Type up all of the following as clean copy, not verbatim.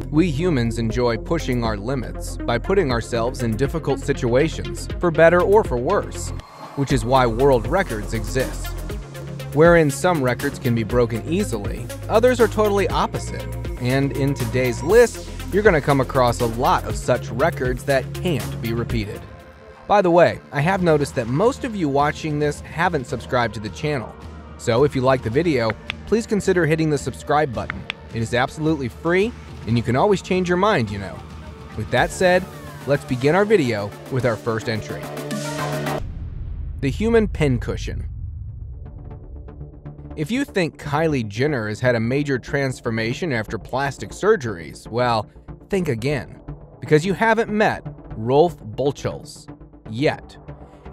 We humans enjoy pushing our limits by putting ourselves in difficult situations, for better or for worse, which is why world records exist. Wherein some records can be broken easily, others are totally opposite, and in today's list, you're going to come across a lot of such records that can't be repeated. By the way, I have noticed that most of you watching this haven't subscribed to the channel, so if you like the video, please consider hitting the subscribe button. It is absolutely free, and you can always change your mind, you know. With that said, let's begin our video with our first entry. The human pincushion. If you think Kylie Jenner has had a major transformation after plastic surgeries, well, think again, because you haven't met Rolf Buchholz yet.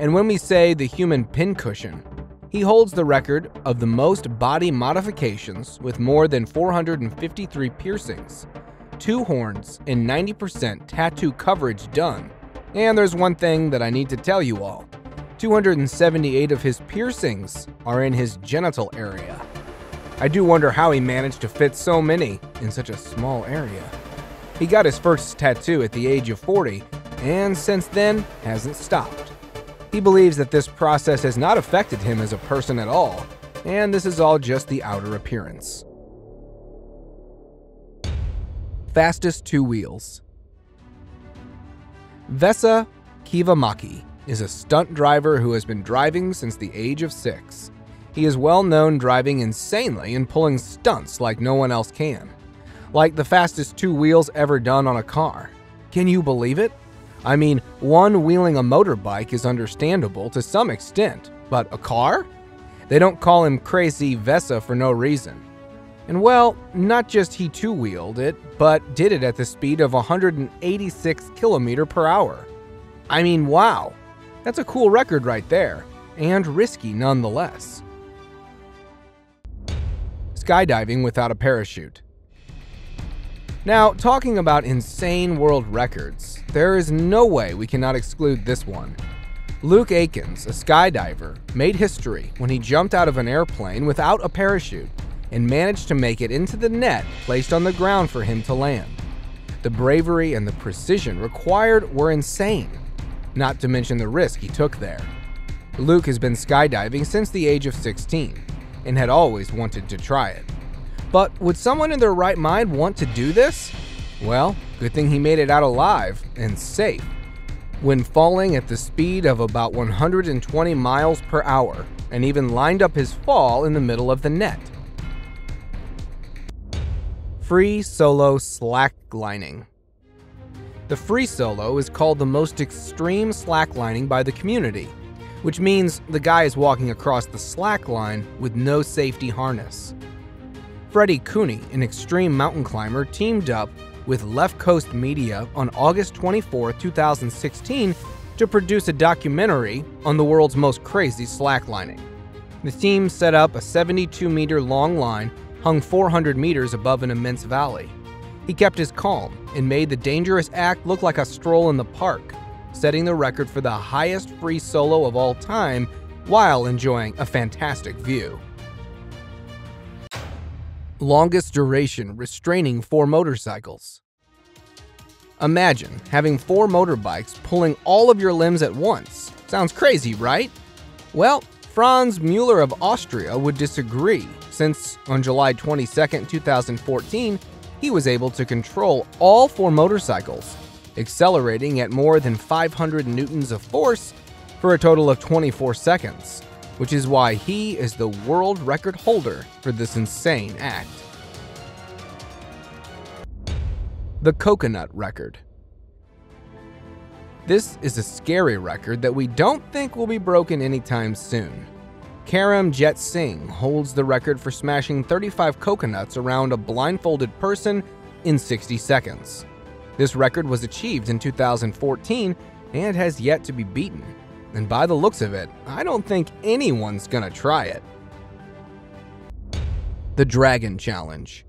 And when we say the human pincushion, he holds the record of the most body modifications with more than 453 piercings, 2 horns, and 90% tattoo coverage done. And there's one thing that I need to tell you all. 278 of his piercings are in his genital area. I do wonder how he managed to fit so many in such a small area. He got his first tattoo at the age of 40, and since then hasn't stopped. He believes that this process has not affected him as a person at all, and this is all just the outer appearance. Fastest 2 wheels. Vesa Kivamaki is a stunt driver who has been driving since the age of 6. He is well known driving insanely and pulling stunts like no one else can. Like the fastest 2 wheels ever done on a car. Can you believe it? I mean, one-wheeling a motorbike is understandable to some extent, but a car? They don't call him Crazy Vesa for no reason. And well, not just he two-wheeled it, but did it at the speed of 186 km/h. I mean, wow. That's a cool record right there, and risky nonetheless. Skydiving without a parachute. Now, talking about insane world records, there is no way we cannot exclude this one. Luke Aikens, a skydiver, made history when he jumped out of an airplane without a parachute and managed to make it into the net placed on the ground for him to land. The bravery and the precision required were insane, not to mention the risk he took there. Luke has been skydiving since the age of 16 and had always wanted to try it. But would someone in their right mind want to do this? Well, good thing he made it out alive and safe when falling at the speed of about 120 miles per hour and even lined up his fall in the middle of the net. Free solo slacklining. The free solo is called the most extreme slacklining by the community, which means the guy is walking across the slack line with no safety harness. Freddie Cooney, an extreme mountain climber, teamed up with Left Coast Media on August 24, 2016 to produce a documentary on the world's most crazy slacklining. The team set up a 72-meter long line hung 400 meters above an immense valley. He kept his calm and made the dangerous act look like a stroll in the park, setting the record for the highest free solo of all time while enjoying a fantastic view. Longest duration restraining 4 motorcycles. Imagine having 4 motorbikes pulling all of your limbs at once. Sounds crazy, right? Well, Franz Müller of Austria would disagree, since on July 22, 2014, he was able to control all 4 motorcycles, accelerating at more than 500 newtons of force for a total of 24 seconds, which is why he is the world record holder for this insane act. The coconut record. This is a scary record that we don't think will be broken anytime soon. Karamjit Singh holds the record for smashing 35 coconuts around a blindfolded person in 60 seconds. This record was achieved in 2014 and has yet to be beaten. And by the looks of it, I don't think anyone's gonna try it. The Dragon Challenge.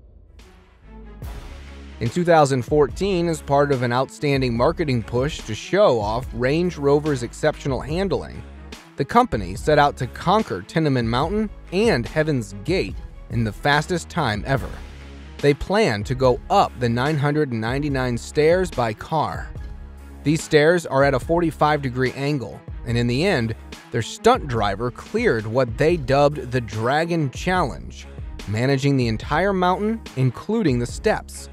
In 2014, as part of an outstanding marketing push to show off Range Rover's exceptional handling, the company set out to conquer Tinnaman Mountain and Heaven's Gate in the fastest time ever. They planned to go up the 999 stairs by car. These stairs are at a 45-degree angle, and in the end, their stunt driver cleared what they dubbed the Dragon Challenge, managing the entire mountain, including the steps,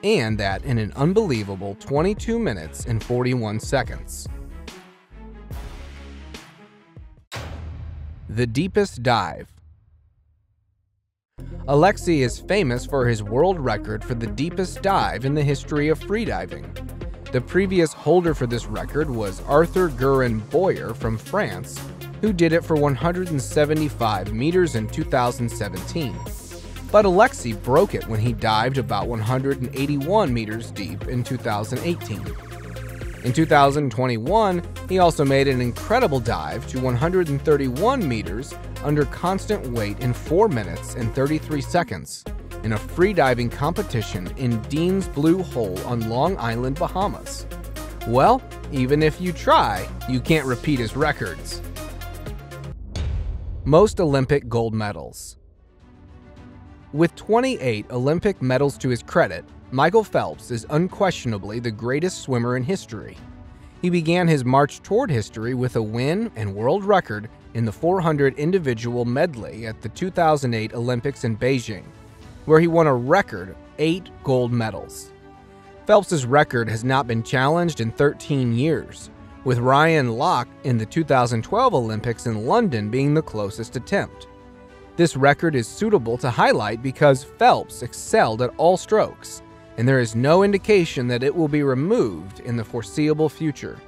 and that in an unbelievable 22 minutes and 41 seconds. The deepest dive. Alexei is famous for his world record for the deepest dive in the history of freediving. The previous holder for this record was Arthur Guerin Boyer from France, who did it for 175 meters in 2017. But Alexei broke it when he dived about 181 meters deep in 2018. In 2021, he also made an incredible dive to 131 meters under constant weight in 4 minutes and 33 seconds in a freediving competition in Dean's Blue Hole on Long Island, Bahamas. Well, even if you try, you can't repeat his records. Most Olympic gold medals. With 28 Olympic medals to his credit, Michael Phelps is unquestionably the greatest swimmer in history. He began his march toward history with a win and world record in the 400 individual medley at the 2008 Olympics in Beijing, where he won a record 8 gold medals. Phelps's record has not been challenged in 13 years, with Ryan Lochte in the 2012 Olympics in London being the closest attempt. This record is suitable to highlight because Phelps excelled at all strokes, and there is no indication that it will be removed in the foreseeable future.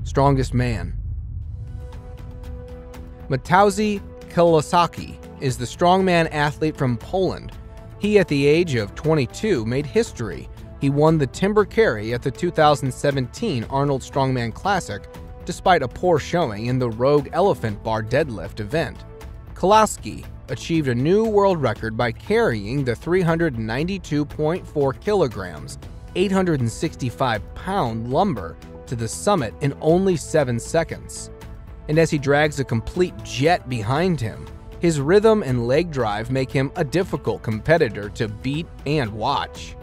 Strongest man. Mateusz Kawasaki is the strongman athlete from Poland. He, at the age of 22, made history. He won the timber carry at the 2017 Arnold Strongman Classic, despite a poor showing in the Rogue Elephant Bar deadlift event. Kawasaki achieved a new world record by carrying the 392.4 kilograms, 865-pound lumber to the summit in only 7 seconds. And as he drags a complete jet behind him, his rhythm and leg drive make him a difficult competitor to beat and watch.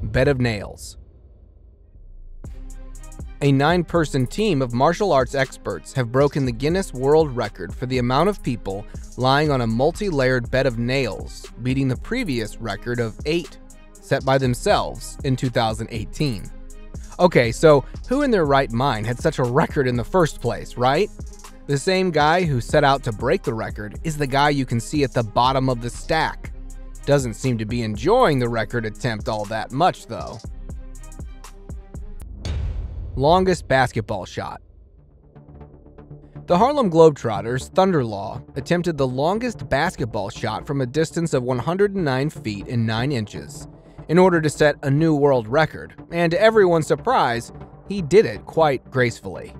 Bed of nails. A 9-person team of martial arts experts have broken the Guinness World Record for the amount of people lying on a multi-layered bed of nails, beating the previous record of 8 set by themselves in 2018. Okay, so who in their right mind had such a record in the first place, right? The same guy who set out to break the record is the guy you can see at the bottom of the stack. Doesn't seem to be enjoying the record attempt all that much, though. Longest basketball shot. The Harlem Globetrotters' Thunder Law attempted the longest basketball shot from a distance of 109 feet and 9 inches in order to set a new world record, and to everyone's surprise, he did it quite gracefully.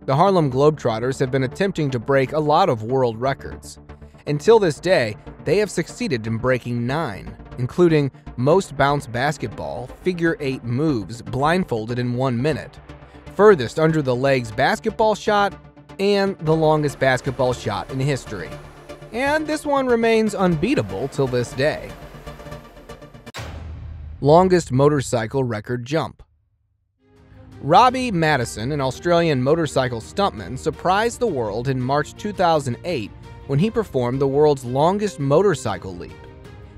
The Harlem Globetrotters have been attempting to break a lot of world records. Until this day, they have succeeded in breaking 9, including most bounce basketball, figure 8 moves blindfolded in 1 minute, furthest under the legs basketball shot, and the longest basketball shot in history. And this one remains unbeatable till this day. Longest motorcycle record jump. Robbie Madison, an Australian motorcycle stuntman, surprised the world in March 2008 when he performed the world's longest motorcycle leap.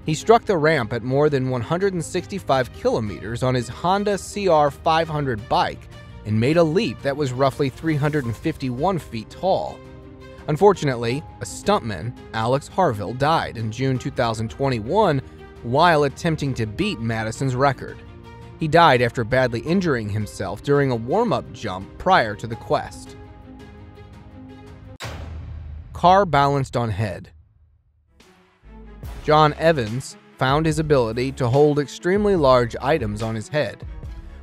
He struck the ramp at more than 165 kilometers on his Honda CR500 bike and made a leap that was roughly 351 feet tall. Unfortunately, a stuntman, Alex Harville, died in June 2021 while attempting to beat Madison's record. He died after badly injuring himself during a warm-up jump prior to the quest. Car balanced on head. John Evans found his ability to hold extremely large items on his head.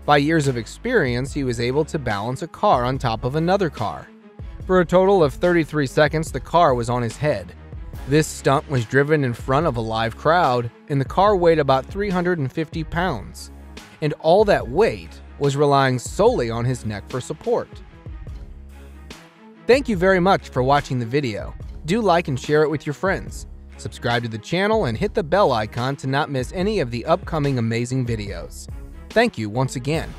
By years of experience, he was able to balance a car on top of another car. For a total of 33 seconds, the car was on his head. This stunt was driven in front of a live crowd, and the car weighed about 350 pounds. And all that weight was relying solely on his neck for support. Thank you very much for watching the video. Do like and share it with your friends. Subscribe to the channel and hit the bell icon to not miss any of the upcoming amazing videos. Thank you once again.